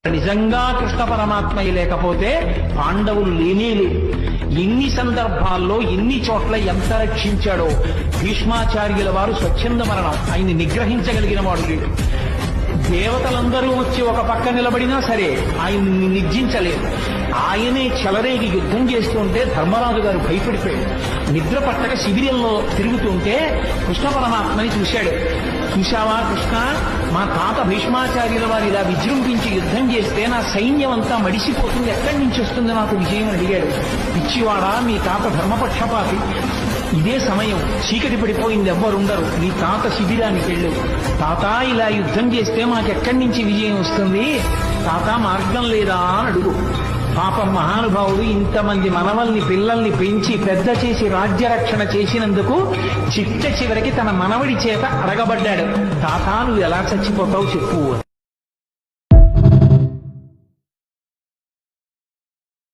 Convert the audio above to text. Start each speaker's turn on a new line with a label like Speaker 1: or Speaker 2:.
Speaker 1: నిజంగా కృష్ణ పరమాత్మయ్య లేకపోతే పాండవులు లేనేలు. ఎన్ని సందర్భాల్లో ఎన్ని చోట్ల ఎంత రక్షించాడో. భీష్మాచార్యుల వారు స్వచ్ఛంద మరణం, ఆయన్ని నిగ్రహించగలిగిన వాడు లేడు. దేవతలందరూ వచ్చి ఒక పక్క నిలబడినా సరే ఆయన్ని నిర్జించలేదు. ఆయనే చెలరేగి యుద్ధం చేస్తుంటే ధర్మరాజు గారు భయపడిపోయాడు. నిద్ర పట్టక శిబిరంలో తిరుగుతుంటే కృష్ణ పరమాత్మని చూశాడు. చూశావా కృష్ణ, మా తాత భీష్మాచార్యుల వారు ఇలా విజృంభించి యుద్ధం చేస్తే నా సైన్యం అంతా మడిసిపోతుంది, ఎక్కడి నుంచి వస్తుంది నాకు విజయం అని అడిగాడు. పిచ్చివాడా, మీ తాత ధర్మపక్షపాతి. ఇదే సమయం, చీకటి పడిపోయింది, ఎవ్వరుండరు. నీ తాత శిబిరానికి వెళ్ళు. తాత ఇలా యుద్ధం చేస్తే మాకెక్కడి నుంచి విజయం వస్తుంది, తాత మార్గం లేదా అని అడుగు. పాపం మహానుభావుడు ఇంతమంది మనవల్ని పిల్లల్ని పెంచి పెద్ద చేసి రాజ్యరక్షణ చేసినందుకు చిట్ట చివరికి తన మనవడి చేత అడగబడ్డాడు, తాత నువ్వు ఎలా చచ్చిపోతావు చెప్పు.